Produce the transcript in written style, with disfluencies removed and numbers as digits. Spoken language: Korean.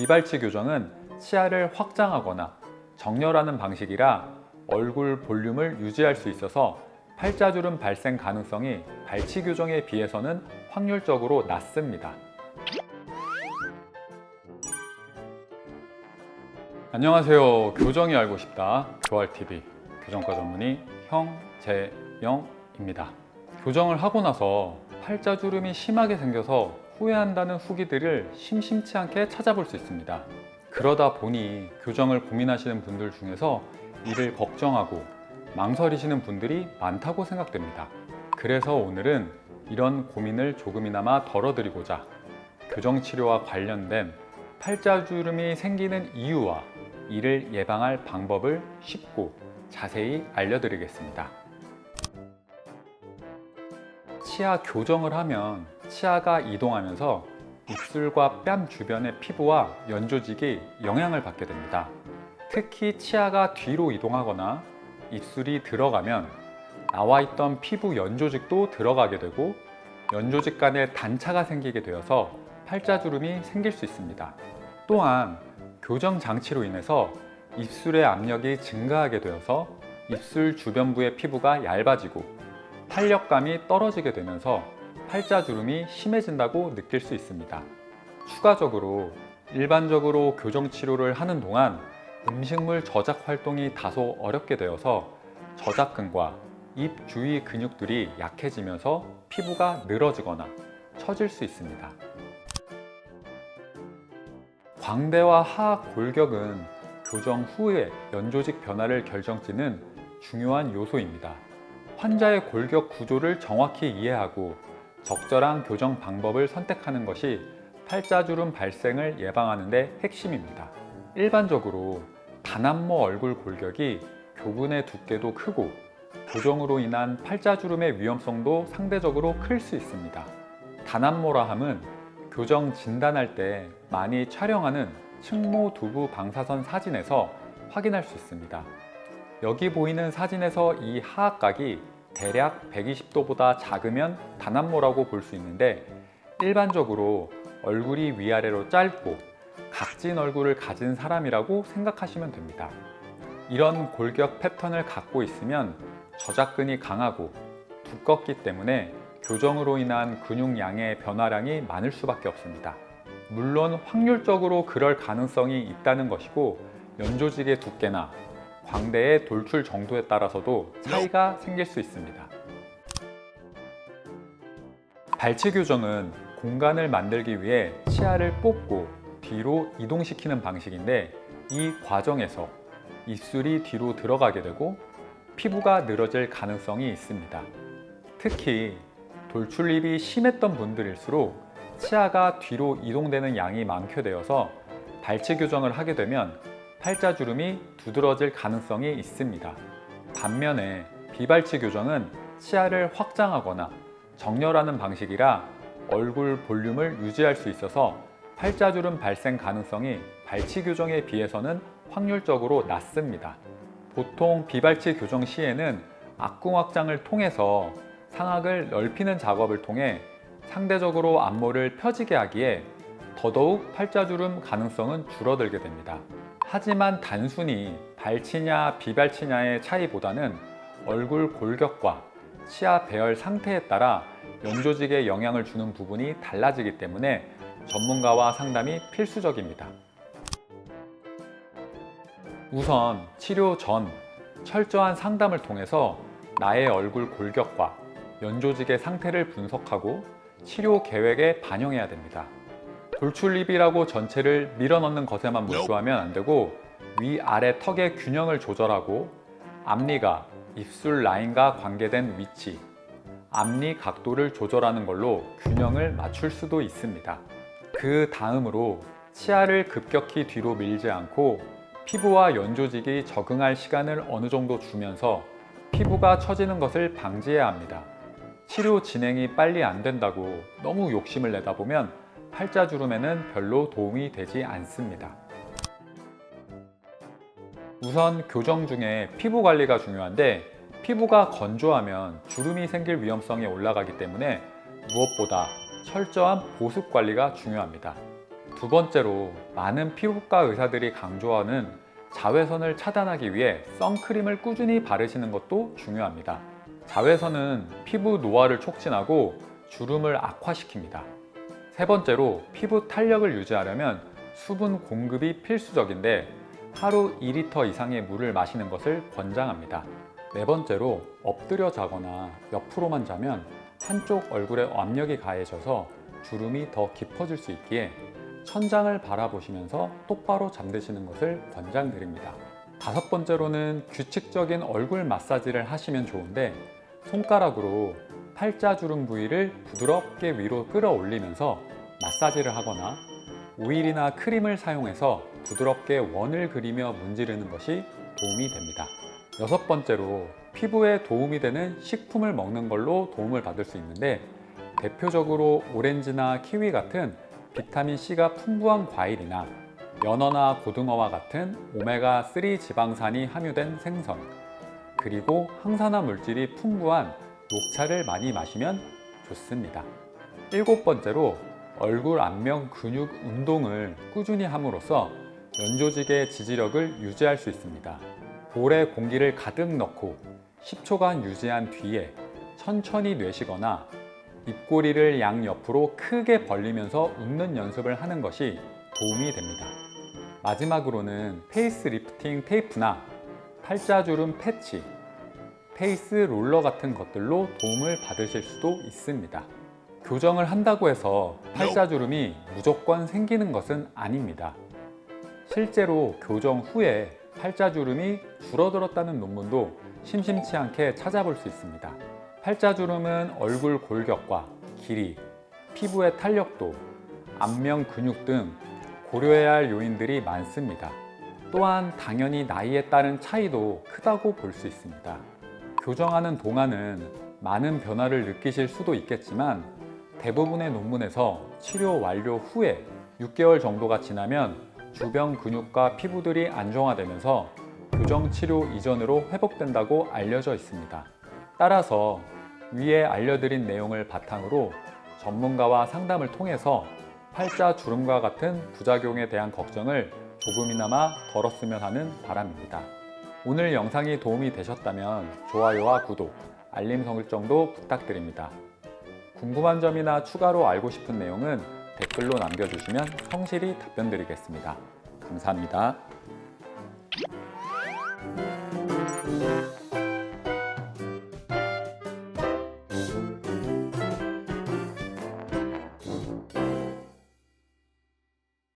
비발치 교정은 치아를 확장하거나 정렬하는 방식이라 얼굴 볼륨을 유지할 수 있어서 팔자주름 발생 가능성이 발치 교정에 비해서는 확률적으로 낮습니다. 안녕하세요. 교정이 알고 싶다. 교활TV 교정과 전문의 형재영입니다. 교정을 하고 나서 팔자주름이 심하게 생겨서 후회한다는 후기들을 심심치 않게 찾아볼 수 있습니다. 그러다 보니 교정을 고민하시는 분들 중에서 이를 걱정하고 망설이시는 분들이 많다고 생각됩니다. 그래서 오늘은 이런 고민을 조금이나마 덜어드리고자 교정치료와 관련된 팔자주름이 생기는 이유와 이를 예방할 방법을 쉽고 자세히 알려드리겠습니다. 치아 교정을 하면 치아가 이동하면서 입술과 뺨 주변의 피부와 연조직이 영향을 받게 됩니다. 특히 치아가 뒤로 이동하거나 입술이 들어가면 나와 있던 피부 연조직도 들어가게 되고 연조직 간에 단차가 생기게 되어서 팔자주름이 생길 수 있습니다. 또한 교정 장치로 인해서 입술의 압력이 증가하게 되어서 입술 주변부의 피부가 얇아지고 탄력감이 떨어지게 되면서 팔자주름이 심해진다고 느낄 수 있습니다. 추가적으로 일반적으로 교정 치료를 하는 동안 음식물 저작 활동이 다소 어렵게 되어서 저작근과 입 주위 근육들이 약해지면서 피부가 늘어지거나 처질 수 있습니다. 광대와 하악 골격은 교정 후의 연조직 변화를 결정짓는 중요한 요소입니다. 환자의 골격 구조를 정확히 이해하고 적절한 교정 방법을 선택하는 것이 팔자주름 발생을 예방하는 데 핵심입니다. 일반적으로 단안모 얼굴 골격이 교근의 두께도 크고 교정으로 인한 팔자주름의 위험성도 상대적으로 클 수 있습니다. 단안모라 함은 교정 진단할 때 많이 촬영하는 측모 두부 방사선 사진에서 확인할 수 있습니다. 여기 보이는 사진에서 이 하악각이 대략 120도보다 작으면 단안모라고 볼 수 있는데 일반적으로 얼굴이 위아래로 짧고 각진 얼굴을 가진 사람이라고 생각하시면 됩니다. 이런 골격 패턴을 갖고 있으면 저작근이 강하고 두껍기 때문에 교정으로 인한 근육량의 변화량이 많을 수밖에 없습니다. 물론 확률적으로 그럴 가능성이 있다는 것이고 연조직의 두께나 광대의 돌출 정도에 따라서도 차이가 생길 수 있습니다. 발치 교정은 공간을 만들기 위해 치아를 뽑고 뒤로 이동시키는 방식인데 이 과정에서 입술이 뒤로 들어가게 되고 피부가 늘어질 가능성이 있습니다. 특히 돌출입이 심했던 분들일수록 치아가 뒤로 이동되는 양이 많게 되어서 발치 교정을 하게 되면 팔자주름이 두드러질 가능성이 있습니다. 반면에 비발치 교정은 치아를 확장하거나 정렬하는 방식이라 얼굴 볼륨을 유지할 수 있어서 팔자주름 발생 가능성이 발치 교정에 비해서는 확률적으로 낮습니다. 보통 비발치 교정 시에는 악궁 확장을 통해서 상악을 넓히는 작업을 통해 상대적으로 안모를 펴지게 하기에 더더욱 팔자주름 가능성은 줄어들게 됩니다. 하지만 단순히 발치냐 비발치냐의 차이보다는 얼굴 골격과 치아 배열 상태에 따라 연조직에 영향을 주는 부분이 달라지기 때문에 전문가와 상담이 필수적입니다. 우선 치료 전 철저한 상담을 통해서 나의 얼굴 골격과 연조직의 상태를 분석하고 치료 계획에 반영해야 됩니다. 돌출입이라고 전체를 밀어넣는 것에만 몰두하면 안 되고 위아래 턱의 균형을 조절하고 앞니가 입술 라인과 관계된 위치, 앞니 각도를 조절하는 걸로 균형을 맞출 수도 있습니다. 그 다음으로 치아를 급격히 뒤로 밀지 않고 피부와 연조직이 적응할 시간을 어느 정도 주면서 피부가 처지는 것을 방지해야 합니다. 치료 진행이 빨리 안 된다고 너무 욕심을 내다 보면 팔자주름에는 별로 도움이 되지 않습니다. 우선 교정 중에 피부 관리가 중요한데 피부가 건조하면 주름이 생길 위험성이 올라가기 때문에 무엇보다 철저한 보습 관리가 중요합니다. 두 번째로 많은 피부과 의사들이 강조하는 자외선을 차단하기 위해 선크림을 꾸준히 바르시는 것도 중요합니다. 자외선은 피부 노화를 촉진하고 주름을 악화시킵니다. 세 번째로 피부 탄력을 유지하려면 수분 공급이 필수적인데 하루 2리터 이상의 물을 마시는 것을 권장합니다. 네 번째로 엎드려 자거나 옆으로만 자면 한쪽 얼굴에 압력이 가해져서 주름이 더 깊어질 수 있기에 천장을 바라보시면서 똑바로 잠드시는 것을 권장드립니다. 다섯 번째로는 규칙적인 얼굴 마사지를 하시면 좋은데 손가락으로 팔자주름 부위를 부드럽게 위로 끌어올리면서 마사지를 하거나 오일이나 크림을 사용해서 부드럽게 원을 그리며 문지르는 것이 도움이 됩니다. 여섯 번째로 피부에 도움이 되는 식품을 먹는 걸로 도움을 받을 수 있는데 대표적으로 오렌지나 키위 같은 비타민C가 풍부한 과일이나 연어나 고등어와 같은 오메가3 지방산이 함유된 생선, 그리고 항산화 물질이 풍부한 녹차를 많이 마시면 좋습니다. 일곱 번째로 얼굴 안면 근육 운동을 꾸준히 함으로써 연조직의 지지력을 유지할 수 있습니다. 볼에 공기를 가득 넣고 10초간 유지한 뒤에 천천히 내쉬거나 입꼬리를 양옆으로 크게 벌리면서 웃는 연습을 하는 것이 도움이 됩니다. 마지막으로는 페이스 리프팅 테이프나 팔자주름 패치, 페이스 롤러 같은 것들로 도움을 받으실 수도 있습니다. 교정을 한다고 해서 팔자주름이 무조건 생기는 것은 아닙니다. 실제로 교정 후에 팔자주름이 줄어들었다는 논문도 심심치 않게 찾아볼 수 있습니다. 팔자주름은 얼굴 골격과 길이, 피부의 탄력도, 안면 근육 등 고려해야 할 요인들이 많습니다. 또한 당연히 나이에 따른 차이도 크다고 볼 수 있습니다. 교정하는 동안은 많은 변화를 느끼실 수도 있겠지만 대부분의 논문에서 치료 완료 후에 6개월 정도가 지나면 주변 근육과 피부들이 안정화되면서 교정 치료 이전으로 회복된다고 알려져 있습니다. 따라서 위에 알려드린 내용을 바탕으로 전문가와 상담을 통해서 팔자 주름과 같은 부작용에 대한 걱정을 조금이나마 덜었으면 하는 바람입니다. 오늘 영상이 도움이 되셨다면 좋아요와 구독, 알림 설정도 부탁드립니다. 궁금한 점이나 추가로 알고 싶은 내용은 댓글로 남겨주시면 성실히 답변드리겠습니다. 감사합니다.